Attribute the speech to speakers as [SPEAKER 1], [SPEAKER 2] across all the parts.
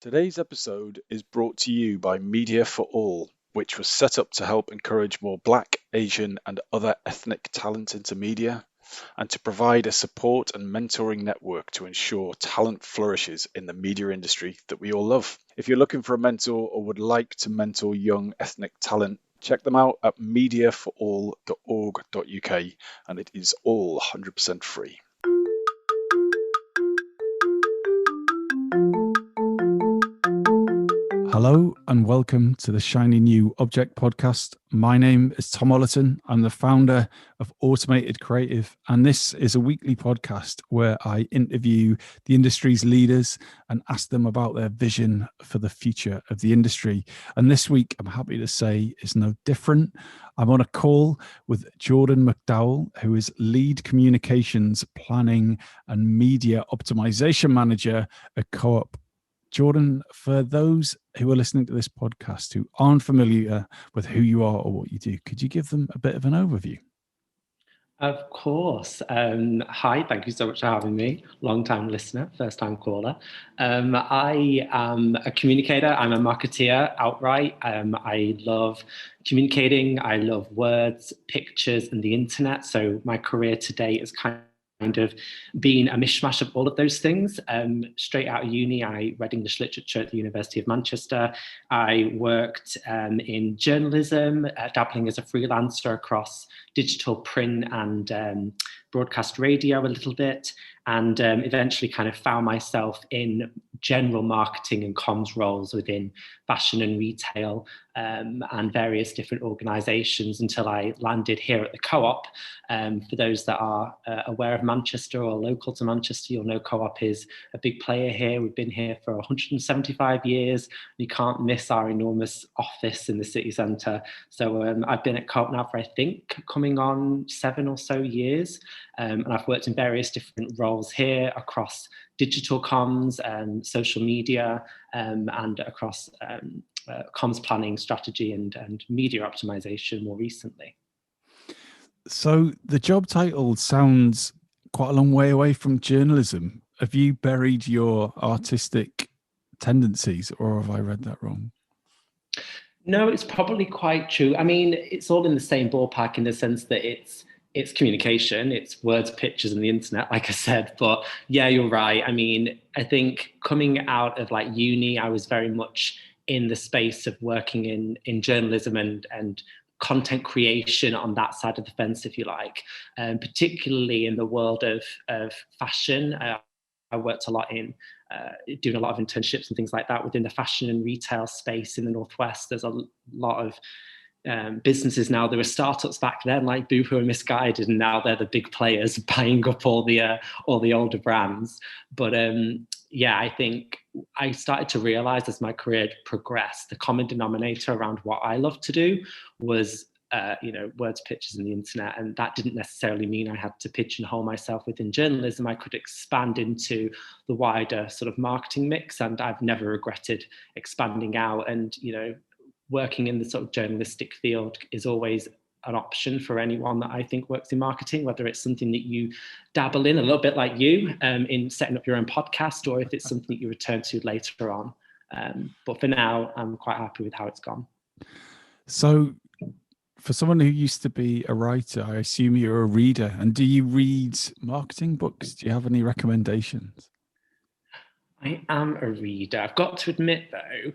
[SPEAKER 1] Today's episode is brought to you by Media for All, which was set up to help encourage more Black, Asian, and other ethnic talent into media, and to provide a support and mentoring network to ensure talent flourishes in the media industry that we all love. If you're looking for a mentor or would like to mentor young ethnic talent, check them out at mediaforall.org.uk, and it is all 100% free. Hello and welcome to the Shiny New Object podcast. My name is Tom Ollerton. I'm the founder of Automated Creative, and this is a weekly podcast where I interview the industry's leaders and ask them about their vision for the future of the industry. And this week, I'm happy to say, is no different. I'm on a call with Jordan McDowell, who is Lead Communications, Planning and Media Optimisation Manager at Co-op. Jordan, for those who are listening to this podcast who aren't familiar with who you are or what you do, could you give them a bit of an overview?
[SPEAKER 2] Of course. Hi, thank you so much for having me. Long-time listener, first-time caller. I am a communicator. I'm a marketeer outright. I love communicating. I love words, pictures, and the internet. So my career today is kind of been a mishmash of all of those things. Straight out of uni, I read English literature at the University of Manchester. I worked in journalism, dabbling as a freelancer across digital, print, and broadcast radio a little bit, and eventually kind of found myself in general marketing and comms roles within fashion and retail and various different organisations until I landed here at the Co-op. For those that are aware of Manchester or local to Manchester, you'll know Co-op is a big player here. We've been here for 175 years. You can't miss our enormous office in the city centre. So I've been at Co-op now for, I think, coming on 7 or so years. And I've worked in various different roles here across digital comms, social media, and across comms planning, strategy, and media optimization more recently.
[SPEAKER 1] So the job title sounds quite a long way away from journalism. Have you buried your artistic tendencies, or have I read that wrong?
[SPEAKER 2] No, it's probably quite true. I mean, it's all in the same ballpark in the sense that it's communication, it's words, pictures, and the internet, like I said. But yeah, you're right. I mean, I think coming out of like uni, I was very much in the space of working in journalism and content creation on that side of the fence, if you like, particularly in the world of fashion. I worked a lot in doing a lot of internships and things like that within the fashion and retail space in the Northwest. There's a lot of businesses now. There were startups back then like Boohoo and Misguided, and now they're the big players buying up all the older brands. But yeah, I think I started to realize as my career progressed, the common denominator around what I love to do was words, pictures, and the internet. And that didn't necessarily mean I had to pigeonhole myself within journalism. I could expand into the wider sort of marketing mix, and I've never regretted expanding out. And working in the sort of journalistic field is always an option for anyone that I think works in marketing, whether it's something that you dabble in a little bit like you in setting up your own podcast, or if it's something that you return to later on. But for now, I'm quite happy with how it's gone.
[SPEAKER 1] So for someone who used to be a writer, I assume you're a reader. And do you read marketing books? Do you have any recommendations?
[SPEAKER 2] I am a reader. I've got to admit, though,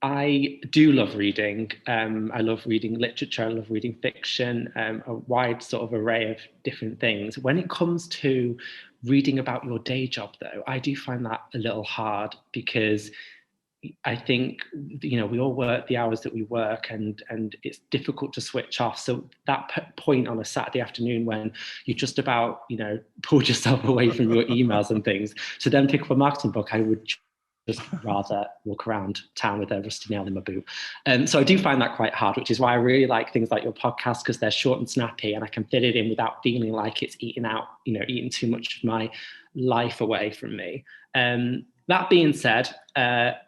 [SPEAKER 2] I do love reading. I love reading literature. I love reading fiction, a wide sort of array of different things. When it comes to reading about your day job, though, I do find that a little hard because I think, we all work the hours that we work, and it's difficult to switch off. So that point on a Saturday afternoon when you just about, pulled yourself away from your emails and things, to then pick up a marketing book, I would just rather walk around town with a rusty nail in my boot. So I do find that quite hard, which is why I really like things like your podcast, because they're short and snappy and I can fit it in without feeling like it's eating too much of my life away from me. That being said,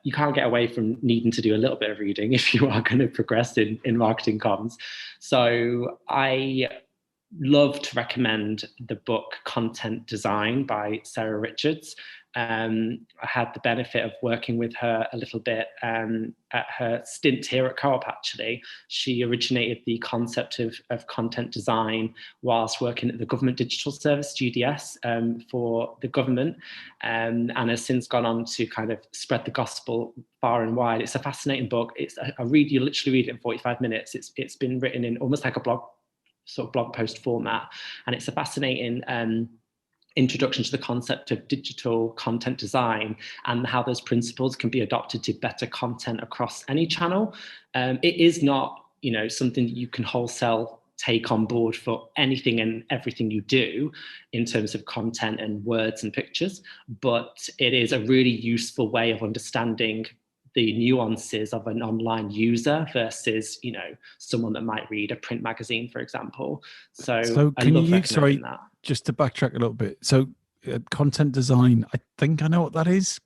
[SPEAKER 2] you can't get away from needing to do a little bit of reading if you are going to progress in marketing comms. So I love to recommend the book Content Design by Sarah Richards. I had the benefit of working with her a little bit at her stint here at Co-op, actually. She originated the concept of content design whilst working at the Government Digital Service, GDS, for the government, and has since gone on to kind of spread the gospel far and wide. It's a fascinating book. You literally read it in 45 minutes. It's been written in almost like a blog post format, and it's a fascinating introduction to the concept of digital content design and how those principles can be adopted to better content across any channel. It is not, something that you can wholesale take on board for anything and everything you do in terms of content and words and pictures, but it is a really useful way of understanding the nuances of an online user versus, someone that might read a print magazine, for example. So
[SPEAKER 1] can you, sorry, that. Just to backtrack a little bit. So content design, I think I know what that is.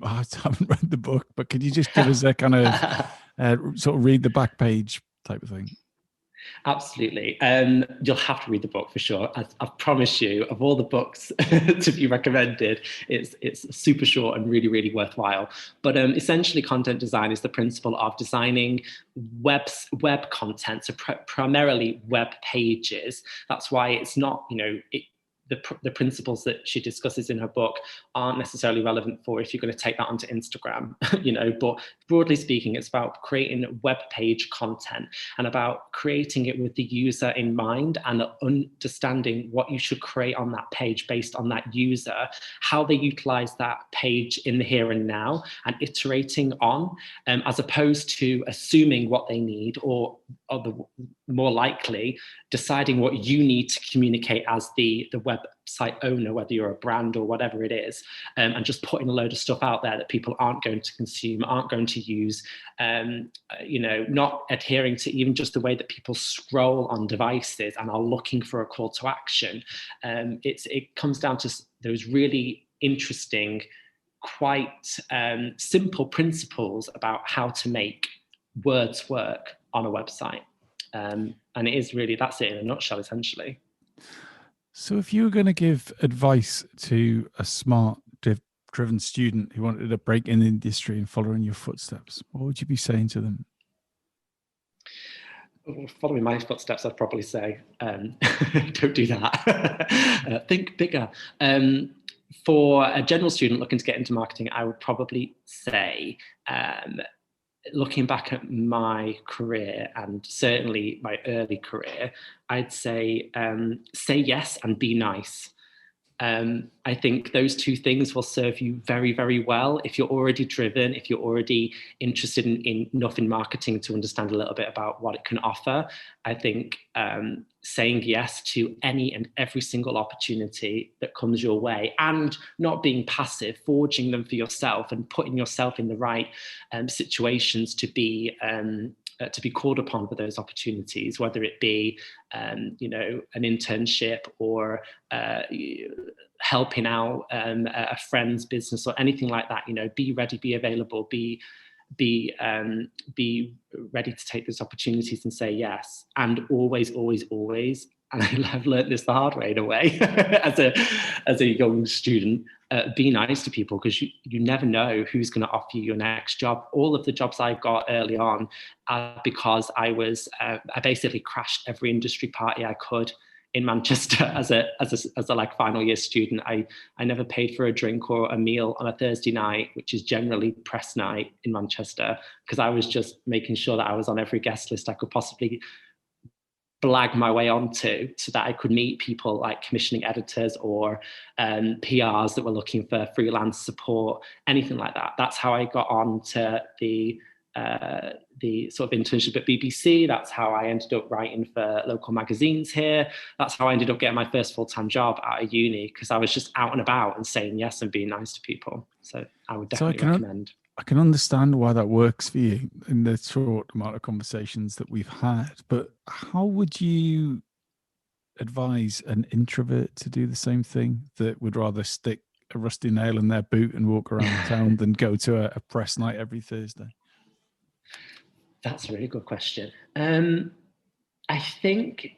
[SPEAKER 1] I haven't read the book, but could you just give us a kind of sort of read the back page type of thing?
[SPEAKER 2] Absolutely. You'll have to read the book for sure. I promise you, of all the books to be recommended, it's super short and really, really worthwhile. But essentially, content design is the principle of designing web content, so primarily web pages. That's why it's not, the principles that she discusses in her book aren't necessarily relevant for if you're going to take that onto Instagram, but broadly speaking, it's about creating web page content and about creating it with the user in mind and understanding what you should create on that page based on that user, how they utilize that page in the here and now and iterating on, as opposed to assuming what they need or more likely deciding what you need to communicate as the website owner, whether you're a brand or whatever it is, and just putting a load of stuff out there that people aren't going to consume, aren't going to use, not adhering to even just the way that people scroll on devices and are looking for a call to action. It comes down to those really interesting, quite simple principles about how to make words work on a website. And it is really, that's it in a nutshell, essentially.
[SPEAKER 1] So if you were going to give advice to a smart, driven student who wanted to break in the industry and follow in your footsteps, what would you be saying to them?
[SPEAKER 2] Following my footsteps, I'd probably say, don't do that. Think bigger. For a general student looking to get into marketing, I would probably say, looking back at my career and certainly my early career, I'd say yes and be nice. I think those two things will serve you very, very well. If you're already driven, if you're already interested enough in marketing to understand a little bit about what it can offer, I think saying yes to any and every single opportunity that comes your way and not being passive, forging them for yourself and putting yourself in the right situations to be called upon for those opportunities, whether it be, an internship or helping out a friend's business or anything like that. Be ready, be available, be ready to take those opportunities and say yes. And always, always, always. And I've learned this the hard way in a way as a young student. Be nice to people because you never know who's going to offer you your next job. All of the jobs I got early on because I basically crashed every industry party I could in Manchester as a like final year student. I never paid for a drink or a meal on a Thursday night, which is generally press night in Manchester, because I was just making sure that I was on every guest list I could possibly blag my way onto so that I could meet people like commissioning editors or PRs that were looking for freelance support, anything like that. That's how I got on to the sort of internship at BBC. That's how I ended up writing for local magazines here. That's how I ended up getting my first full-time job out of uni, because I was just out and about and saying yes and being nice to people. So I would definitely recommend.
[SPEAKER 1] I can understand why that works for you in the short amount of conversations that we've had, but how would you advise an introvert to do the same thing, that would rather stick a rusty nail in their boot and walk around town than go to a press night every Thursday?
[SPEAKER 2] That's a really good question. I think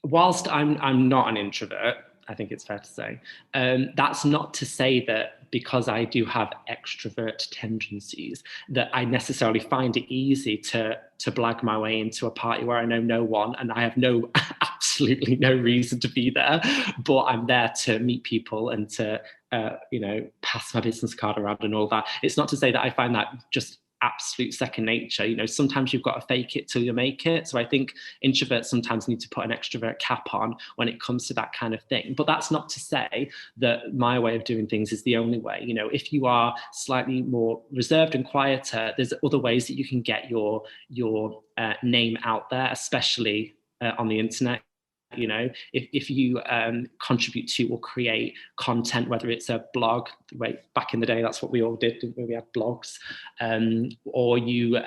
[SPEAKER 2] whilst I'm not an introvert, I think it's fair to say. That's not to say that because I do have extrovert tendencies that I necessarily find it easy to blag my way into a party where I know no one and I have absolutely no reason to be there, but I'm there to meet people and to pass my business card around and all that. It's not to say that I find that just absolute second nature. Sometimes you've got to fake it till you make it. So I think introverts sometimes need to put an extrovert cap on when it comes to that kind of thing. But that's not to say that my way of doing things is the only way. If you are slightly more reserved and quieter, there's other ways that you can get your name out there, especially on the internet. If you contribute to or create content, whether it's a blog, back in the day, that's what we all did, we had blogs, or you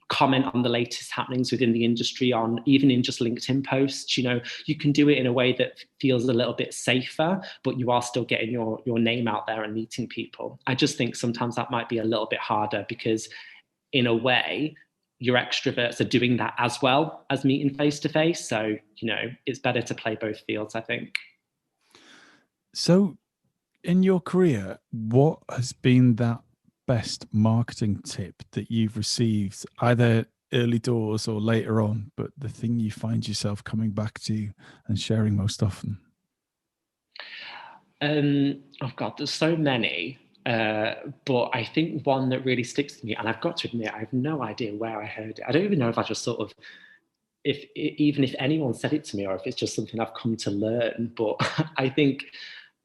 [SPEAKER 2] comment on the latest happenings within the industry even in just LinkedIn posts, you can do it in a way that feels a little bit safer, but you are still getting your name out there and meeting people. I just think sometimes that might be a little bit harder because in a way, your extroverts are doing that as well as meeting face to face. So, it's better to play both fields, I think.
[SPEAKER 1] So in your career, what has been that best marketing tip that you've received, either early doors or later on, but the thing you find yourself coming back to and sharing most often?
[SPEAKER 2] Oh God, there's so many. But I think one that really sticks to me, and I've got to admit, I have no idea where I heard it. I don't even know if I just sort of, even if anyone said it to me or if it's just something I've come to learn. But I think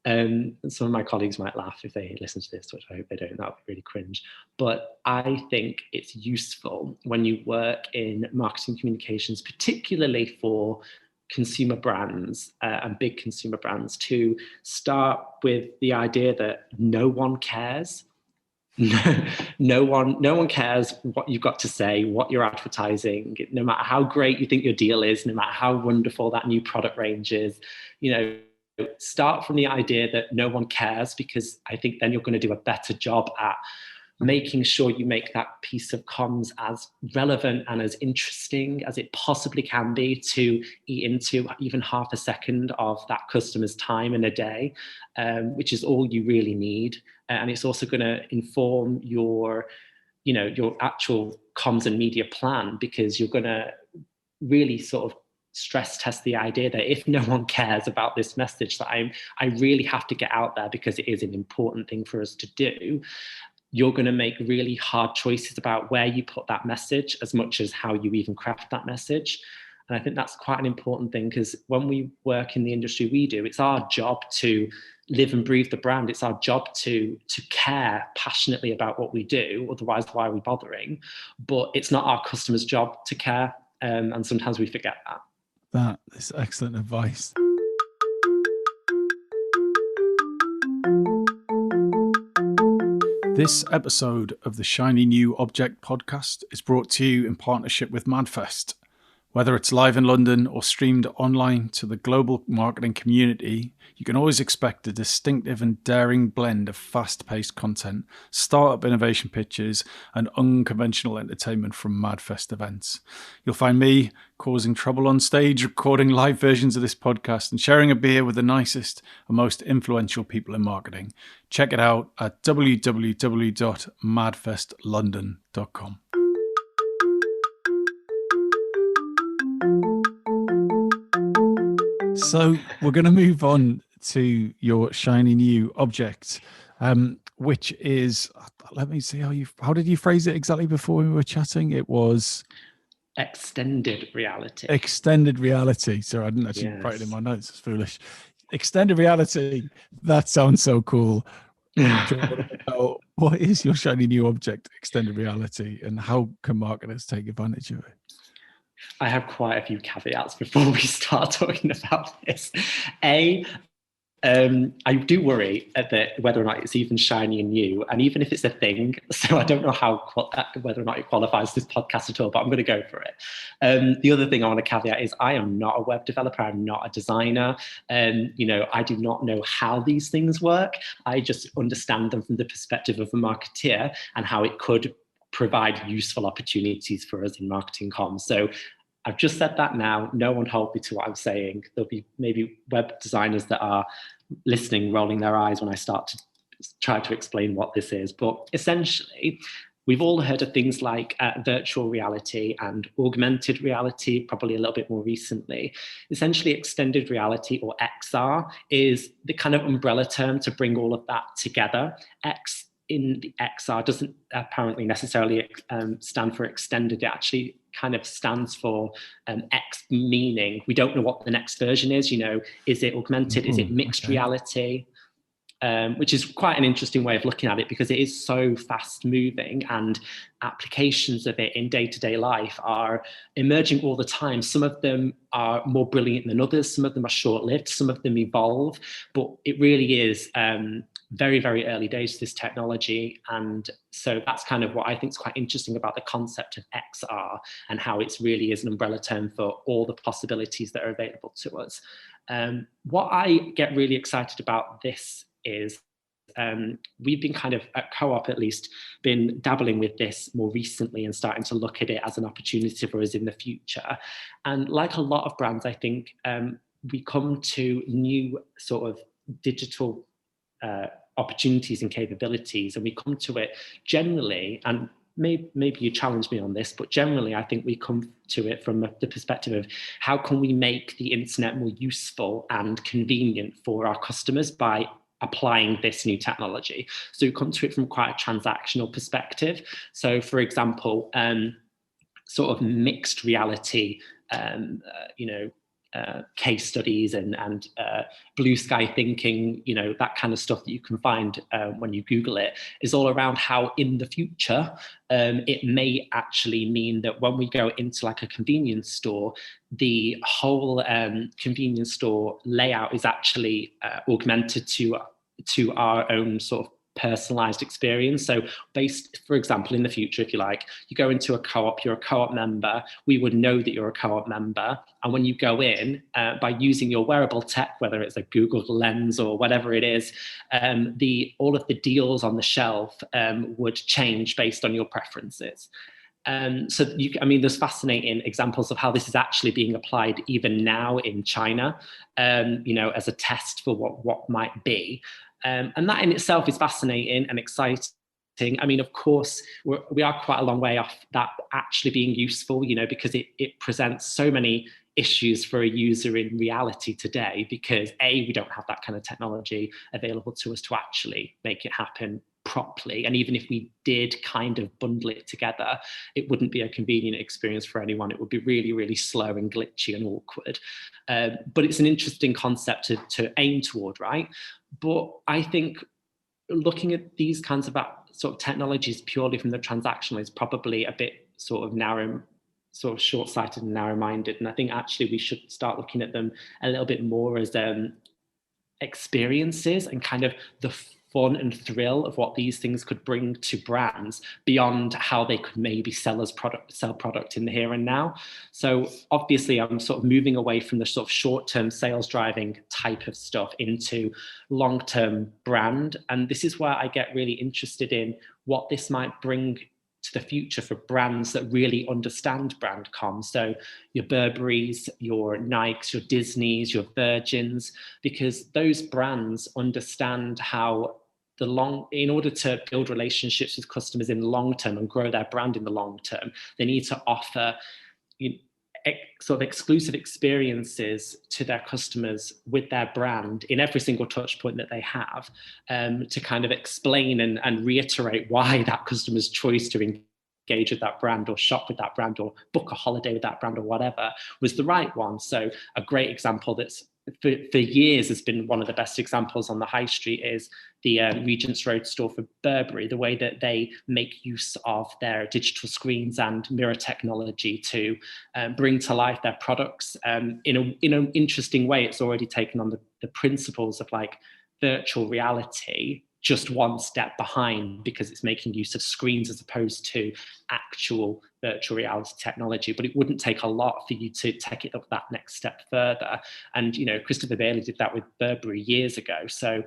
[SPEAKER 2] some of my colleagues might laugh if they listen to this, which I hope they don't. That would be really cringe. But I think it's useful when you work in marketing communications, particularly for consumer brands and big consumer brands, to start with the idea that no one cares. No one cares what you've got to say, what you're advertising, no matter how great you think your deal is, no matter how wonderful that new product range is. Start from the idea that no one cares, because I think then you're going to do a better job at making sure you make that piece of comms as relevant and as interesting as it possibly can be to eat into even half a second of that customer's time in a day, which is all you really need. And it's also going to inform your actual comms and media plan, because you're going to really sort of stress test the idea that if no one cares about this message that I really have to get out there because it is an important thing for us to do, you're going to make really hard choices about where you put that message as much as how you even craft that message. And I think that's quite an important thing, because when we work in the industry we do, it's our job to live and breathe the brand. It's our job to care passionately about what we do. Otherwise, why are we bothering? But it's not our customer's job to care. And sometimes we forget that.
[SPEAKER 1] That is excellent advice. This episode of the Shiny New Object podcast is brought to you in partnership with MadFest. Whether it's live in London or streamed online to the global marketing community, you can always expect a distinctive and daring blend of fast-paced content, startup innovation pitches, and unconventional entertainment from MadFest events. You'll find me causing trouble on stage, recording live versions of this podcast, and sharing a beer with the nicest and most influential people in marketing. Check it out at www.madfestlondon.com. So we're going to move on to your shiny new object, which is, let me see how did you phrase it exactly before we were chatting? It was
[SPEAKER 2] extended reality.
[SPEAKER 1] Extended reality. Sorry, I didn't actually write it in my notes. It's foolish. Extended reality. That sounds so cool. What is your shiny new object, extended reality, and how can marketers take advantage of it?
[SPEAKER 2] I have quite a few caveats before we start talking about this. I do worry that whether or not it's even shiny and new, and even if it's a thing, so I don't know whether or not it qualifies this podcast at all, but I'm going to go for it. The other thing I want to caveat is I am not a web developer. I'm not a designer. I do not know how these things work. I just understand them from the perspective of a marketeer and how it could provide useful opportunities for us in marketing comms. So I've just said that now. No one hold me to what I'm saying. There'll be maybe web designers that are listening, rolling their eyes when I start to try to explain what this is. But essentially, we've all heard of things like virtual reality and augmented reality, probably a little bit more recently. Essentially, extended reality, or XR, is the kind of umbrella term to bring all of that together. X in the XR doesn't apparently necessarily stand for extended. It actually kind of stands for X, meaning we don't know what the next version is. You know, is it augmented? Is it mixed reality? Which is quite an interesting way of looking at it, because it is so fast moving, and applications of it in day-to-day life are emerging all the time. Some of them are more brilliant than others. Some of them are short-lived. Some of them evolve. But it really is very, very early days, this technology. And so that's kind of what I think is quite interesting about the concept of XR, and how it's really is an umbrella term for all the possibilities that are available to us. What I get really excited about this is we've been kind of, at Co-op at least, been dabbling with this more recently and starting to look at it as an opportunity for us in the future. And like a lot of brands, I think we come to new sort of digital opportunities and capabilities, and we come to it generally, and maybe you challenge me on this, but generally I think we come to it from the perspective of how can we make the internet more useful and convenient for our customers by applying this new technology. So we come to it from quite a transactional perspective. So for example, sort of mixed reality, case studies and blue sky thinking, you know, that kind of stuff that you can find when you Google it, is all around how in the future it may actually mean that when we go into like a convenience store, the whole convenience store layout is actually augmented to our own sort of personalized experience. So based, for example, in the future, if you like, you go into a co-op, you're a co-op member, we would know that you're a co-op member. And when you go in, by using your wearable tech, whether it's a Google Lens or whatever it is, all of the deals on the shelf would change based on your preferences. There's fascinating examples of how this is actually being applied even now in China, as a test for what might be. And that in itself is fascinating and exciting. I mean, of course, we are quite a long way off that actually being useful, because it presents so many issues for a user in reality today, because we don't have that kind of technology available to us to actually make it happen properly. And even if we did kind of bundle it together, it wouldn't be a convenient experience for anyone. It would be really, really slow and glitchy and awkward. But it's an interesting concept to aim toward, right? But I think looking at these kinds of sort of technologies purely from the transactional is probably a bit sort of narrow, sort of short-sighted and narrow-minded. And I think actually we should start looking at them a little bit more as experiences and kind of the fun and thrill of what these things could bring to brands beyond how they could maybe sell product in the here and now. So obviously I'm sort of moving away from the sort of short-term sales driving type of stuff into long-term brand. And this is where I get really interested in what this might bring to the future for brands that really understand brand comms. So your Burberrys, your Nikes, your Disneys, your Virgins, because those brands understand how in order to build relationships with customers in the long term and grow their brand in the long term, they need to offer sort of exclusive experiences to their customers with their brand in every single touch point that they have, to kind of explain and reiterate why that customer's choice to engage with that brand or shop with that brand or book a holiday with that brand or whatever was the right one. So a great example that's for years has been one of the best examples on the high street is the Regent's Road store for Burberry, the way that they make use of their digital screens and mirror technology to bring to life their products in an interesting way. It's already taken on the principles of like virtual reality, just one step behind, because it's making use of screens as opposed to actual virtual reality technology. But it wouldn't take a lot for you to take it up that next step further. And, Christopher Bailey did that with Burberry years ago. So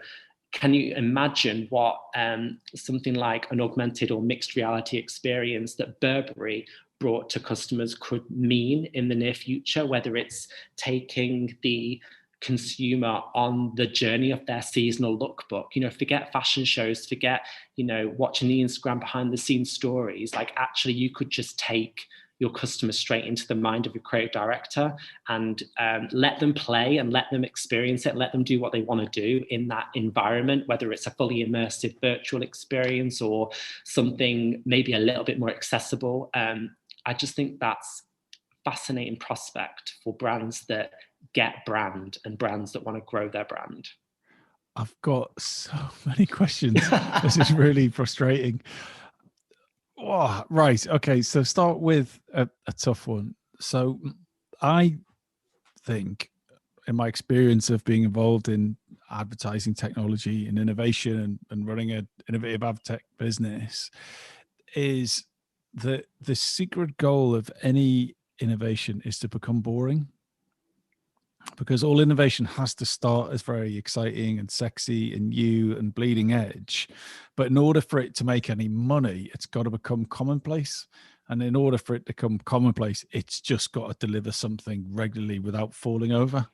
[SPEAKER 2] can you imagine what something like an augmented or mixed reality experience that Burberry brought to customers could mean in the near future, whether it's taking the consumer on the journey of their seasonal lookbook. Forget fashion shows, forget, watching the Instagram behind the scenes stories. Like, actually, you could just take your customer straight into the mind of your creative director and let them play and let them experience it, let them do what they want to do in that environment, whether it's a fully immersive virtual experience or something maybe a little bit more accessible. I just think that's a fascinating prospect for brands that get brand and brands that want to grow their brand.
[SPEAKER 1] I've got so many questions. This is really frustrating. Oh, right. Okay. So start with a tough one. So I think, in my experience of being involved in advertising technology and innovation and running an innovative ad tech business, is that the secret goal of any innovation is to become boring. Because all innovation has to start as very exciting and sexy and new and bleeding edge. But in order for it to make any money, it's got to become commonplace. And in order for it to become commonplace, it's just got to deliver something regularly without falling over.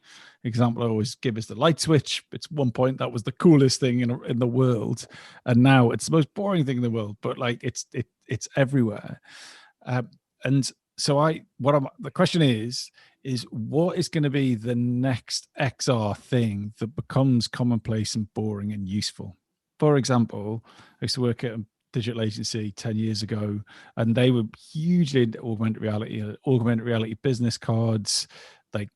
[SPEAKER 1] Example I always give is the light switch. It's one point that was the coolest thing in the world. And now it's the most boring thing in the world, but like it's everywhere. And so the question is what is going to be the next XR thing that becomes commonplace and boring and useful? For example, I used to work at a digital agency 10 years ago, and they were hugely into augmented reality business cards. Like,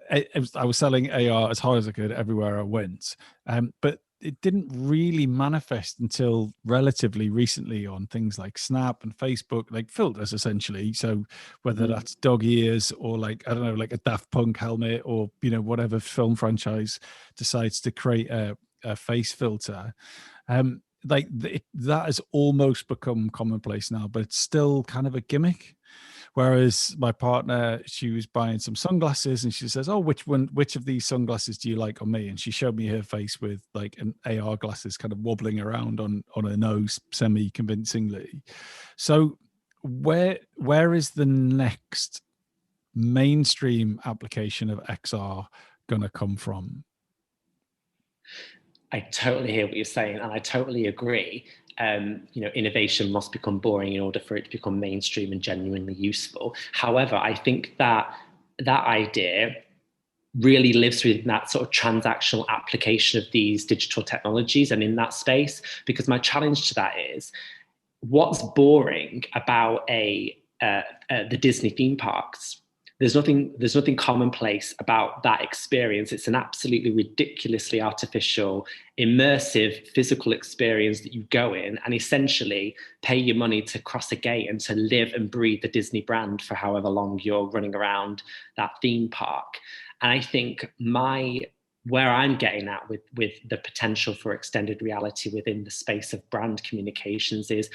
[SPEAKER 1] I was selling AR as hard as I could everywhere I went. But it didn't really manifest until relatively recently on things like Snap and Facebook, like filters essentially. So whether that's dog ears or like, I don't know, like a Daft Punk helmet or, whatever film franchise decides to create a face filter. That has almost become commonplace now, but it's still kind of a gimmick. Whereas my partner, she was buying some sunglasses and she says, "Oh, which of these sunglasses do you like on me?" And she showed me her face with like an AR glasses kind of wobbling around on her nose semi-convincingly. So where is the next mainstream application of XR going to come from?
[SPEAKER 2] I totally hear what you're saying, and I totally agree. Innovation must become boring in order for it to become mainstream and genuinely useful. However, I think that idea really lives within that sort of transactional application of these digital technologies and in that space, because my challenge to that is, what's boring about the Disney theme parks? There's nothing commonplace about that experience. It's an absolutely ridiculously artificial, immersive physical experience that you go in and essentially pay your money to cross a gate and to live and breathe the Disney brand for however long you're running around that theme park. And I think where I'm getting at with the potential for extended reality within the space of brand communications is,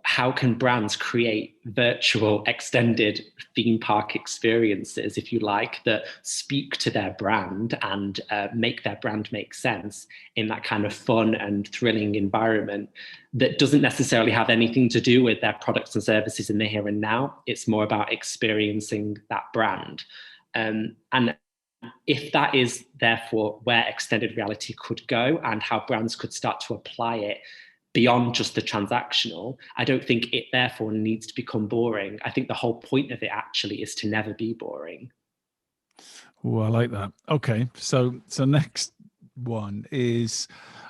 [SPEAKER 2] how can brands create virtual extended theme park experiences, if you like, that speak to their brand and make their brand make sense in that kind of fun and thrilling environment that doesn't necessarily have anything to do with their products and services in the here and now. It's more about experiencing that brand. And if that is therefore where extended reality could go and how brands could start to apply it beyond just the transactional, I don't think it therefore needs to become boring. I think the whole point of it actually is to never be boring.
[SPEAKER 1] Oh, I like that. Okay, so next one is,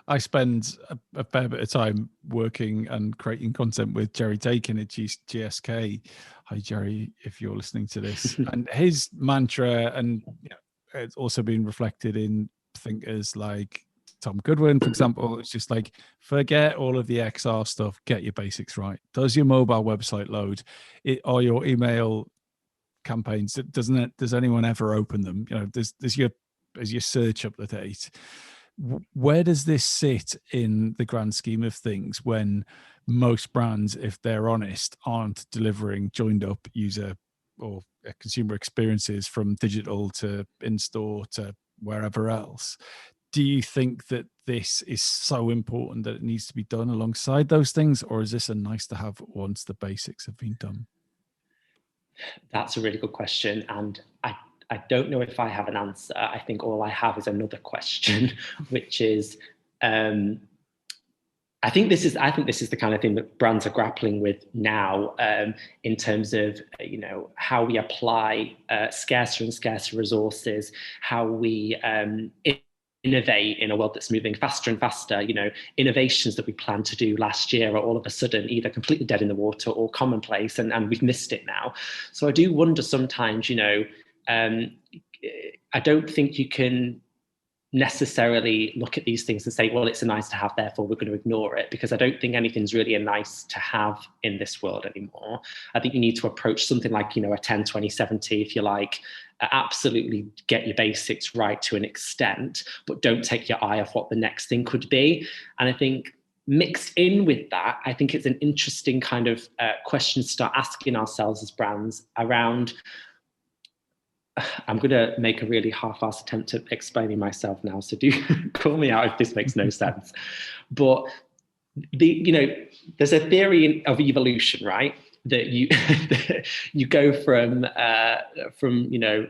[SPEAKER 1] I spend a fair bit of time working and creating content with Jerry Dakin at GSK. Hi, Jerry, if you're listening to this. And his mantra, and it's also been reflected in thinkers like Tom Goodwin, for example, it's just like, forget all of the XR stuff, get your basics right. Does your mobile website load? Are your email campaigns, does anyone ever open them? Is your search up to date? Where does this sit in the grand scheme of things when most brands, if they're honest, aren't delivering joined up user or consumer experiences from digital to in-store to wherever else? do you think that this is so important that it needs to be done alongside those things, or is this a nice to have once the basics have been done?
[SPEAKER 2] That's a really good question. And I don't know if I have an answer. I think all I have is another question, which is, I think this is the kind of thing that brands are grappling with now, in terms of how we apply scarcer and scarcer resources, how we innovate in a world that's moving faster and faster. Innovations that we planned to do last year are all of a sudden either completely dead in the water or commonplace, and we've missed it now. So I do wonder sometimes. I don't think you can necessarily look at these things and say, well, it's a nice to have, therefore we're going to ignore it, because I don't think anything's really a nice to have in this world anymore. I think you need to approach something like, a 10, 20, 70, if you like, absolutely get your basics right to an extent, but don't take your eye off what the next thing could be. And I think mixed in with that, I think it's an interesting kind of question to start asking ourselves as brands around. I'm going to make a really half-assed attempt at explaining myself now, so do call me out if this makes no sense. But there's a theory of evolution, right? That you go from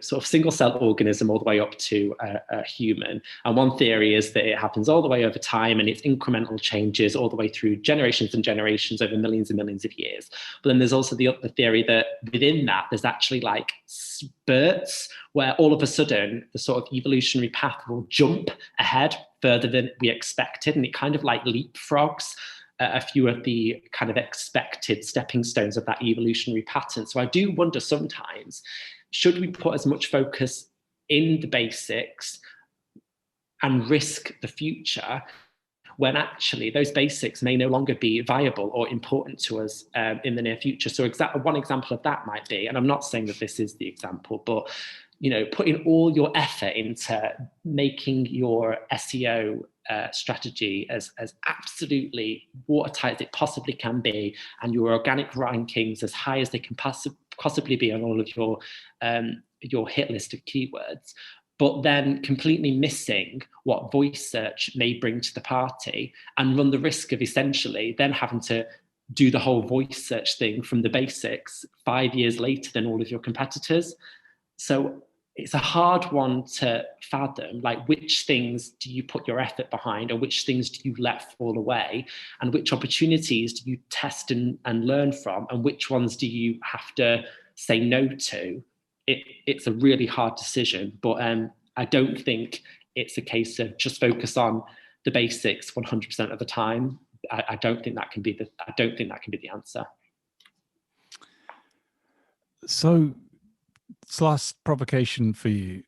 [SPEAKER 2] sort of single cell organism all the way up to a human. And one theory is that it happens all the way over time, and it's incremental changes all the way through generations and generations over millions and millions of years. But then there's also the other theory that within that there's actually like spurts where all of a sudden the sort of evolutionary path will jump ahead further than we expected, and it kind of like leapfrogs a few of the kind of expected stepping stones of that evolutionary pattern. So I do wonder sometimes, should we put as much focus in the basics and risk the future when actually those basics may no longer be viable or important to us in the near future? So one example of that might be, and I'm not saying that this is the example, but putting all your effort into making your SEO strategy as absolutely watertight as it possibly can be, and your organic rankings as high as they can possibly be on all of your hit list of keywords, but then completely missing what voice search may bring to the party, and run the risk of essentially then having to do the whole voice search thing from the basics 5 years later than all of your competitors. So it's a hard one to fathom, like which things do you put your effort behind, or which things do you let fall away, and which opportunities do you test and learn from, and which ones do you have to say no to. It's a really hard decision, but I don't think it's a case of just focus on the basics 100% of the time. I don't think that can be the answer.
[SPEAKER 1] So it's last provocation for you.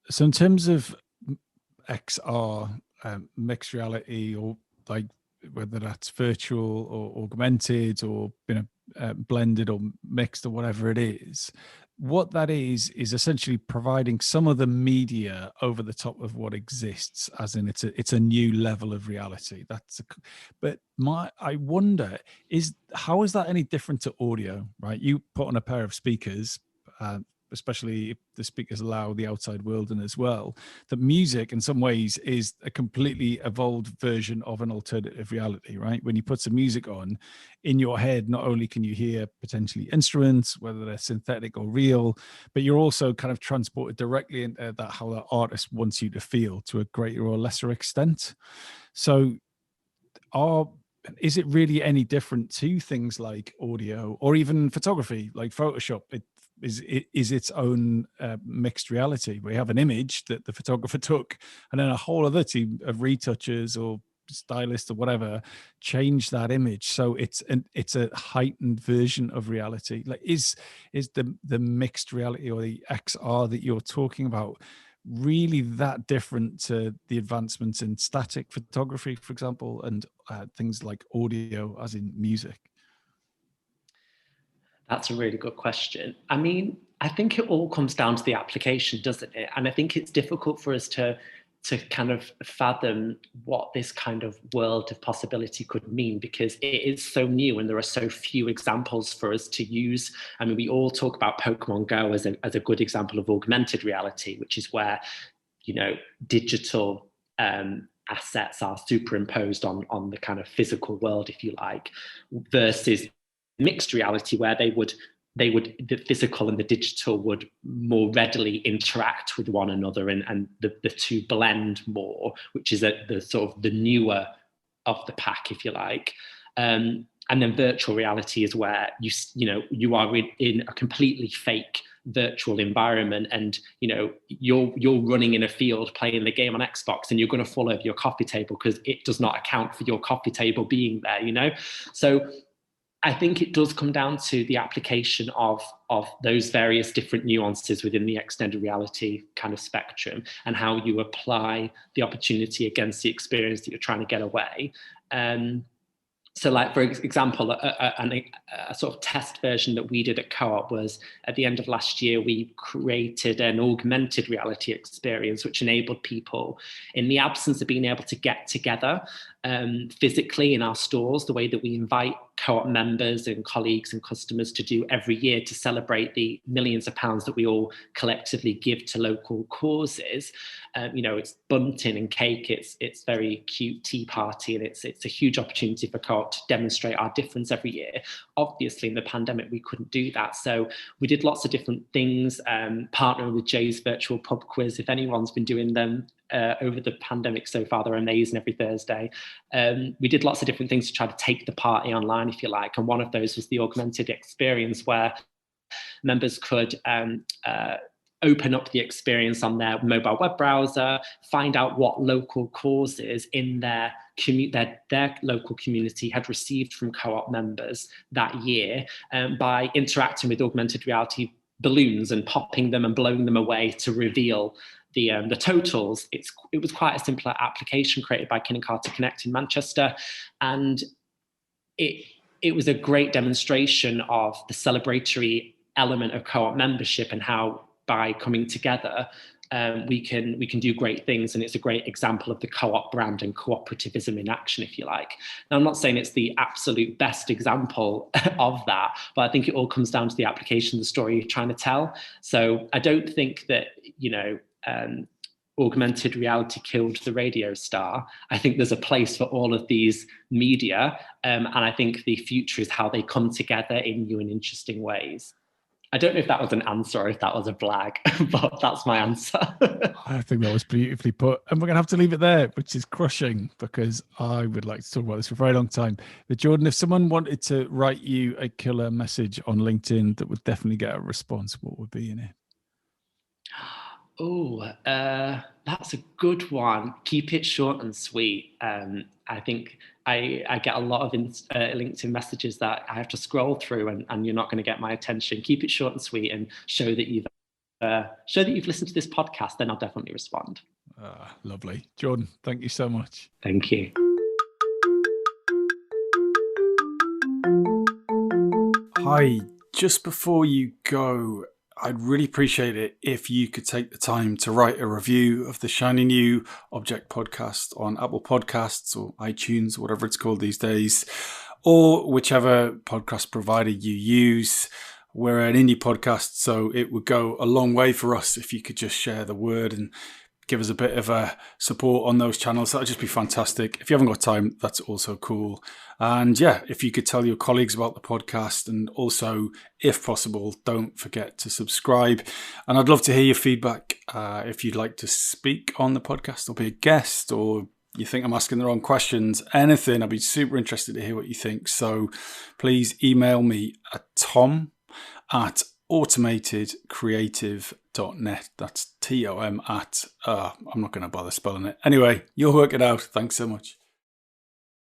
[SPEAKER 1] So in terms of XR, mixed reality, or like whether that's virtual or augmented or blended or mixed or whatever it is, what that is essentially providing some of the media over the top of what exists, as in it's a new level of reality. I wonder, how is that any different to audio, right? You put on a pair of speakers, especially if the speakers allow the outside world in as well, that music in some ways is a completely evolved version of an alternative reality, right? When you put some music on in your head, not only can you hear potentially instruments, whether they're synthetic or real, but you're also kind of transported directly into how the artist wants you to feel to a greater or lesser extent. So is it really any different to things like audio or even photography, like Photoshop? It is its own mixed reality. We have an image that the photographer took, and then a whole other team of retouchers or stylists or whatever change that image. So it's a heightened version of reality. Like is the mixed reality or the XR that you're talking about really that different to the advancements in static photography, for example, and things like audio, as in music?
[SPEAKER 2] That's a really good question. I mean, I think it all comes down to the application, doesn't it? And I think it's difficult for us to kind of fathom what this kind of world of possibility could mean, because it is so new and there are so few examples for us to use. I mean, we all talk about Pokemon Go as a good example of augmented reality, which is where, digital assets are superimposed on the kind of physical world, if you like, versus mixed reality, where the physical and the digital would more readily interact with one another, and the two blend more, which is the sort of the newer of the pack, if you like. And then virtual reality is where you are in a completely fake virtual environment, and you're running in a field playing the game on Xbox, and you're going to fall over your coffee table because it does not account for your coffee table being there. So I think it does come down to the application of those various different nuances within the extended reality kind of spectrum, and how you apply the opportunity against the experience that you're trying to get away. So, like, for example, a sort of test version that we did at Co-op was, at the end of last year, we created an augmented reality experience, which enabled people, in the absence of being able to get together physically in our stores, the way that we invite Co-op members and colleagues and customers to do every year to celebrate the millions of pounds that we all collectively give to local causes. It's bunting and cake, it's very cute tea party, and it's a huge opportunity for Co-op to demonstrate our difference every year. Obviously, in the pandemic, we couldn't do that. So we did lots of different things, partnering with Jay's virtual pub quiz. If anyone's been doing them over the pandemic so far, they're amazing every Thursday. We did lots of different things to try to take the party online, if you like. And one of those was the augmented experience, where members could open up the experience on their mobile web browser, find out what local causes in their local community had received from Co-op members that year, by interacting with augmented reality balloons and popping them and blowing them away to reveal the totals. It was quite a simpler application created by Kin & Carter Connect in Manchester, and it was a great demonstration of the celebratory element of Co-op membership, and how by coming together we can do great things. And it's a great example of the Co-op brand and cooperativism in action, if you like. Now, I'm not saying it's the absolute best example of that, but I think it all comes down to the application of the story you're trying to tell. So I don't think that augmented reality killed the radio star. I think there's a place for all of these media, and I think the future is how they come together in new and interesting ways. I don't know if that was an answer or if that was a blag, but that's my answer.
[SPEAKER 1] I think that was beautifully put. And we're going to have to leave it there, which is crushing, because I would like to talk about this for a very long time. But Jordan, if someone wanted to write you a killer message on LinkedIn that would definitely get a response, what would be in it?
[SPEAKER 2] Oh, that's a good one. Keep it short and sweet. I think I get a lot of LinkedIn messages that I have to scroll through, and you're not going to get my attention. Keep it short and sweet, and show that you've listened to this podcast. Then I'll definitely respond.
[SPEAKER 1] Lovely, Jordan. Thank you so much.
[SPEAKER 2] Thank you.
[SPEAKER 1] Hi. Just before you go, I'd really appreciate it if you could take the time to write a review of the Shiny New Object podcast on Apple Podcasts or iTunes, whatever it's called these days, or whichever podcast provider you use. We're an indie podcast, so it would go a long way for us if you could just share the word and give us a bit of a support on those channels. That would just be fantastic. If you haven't got time, that's also cool. And yeah, if you could tell your colleagues about the podcast, and also, if possible, don't forget to subscribe. And I'd love to hear your feedback. If you'd like to speak on the podcast or be a guest, or you think I'm asking the wrong questions, anything, I'd be super interested to hear what you think. So please email me at tom@automatedcreative.net. That's TOM at, I'm not going to bother spelling it. Anyway, you'll work it out. Thanks so much.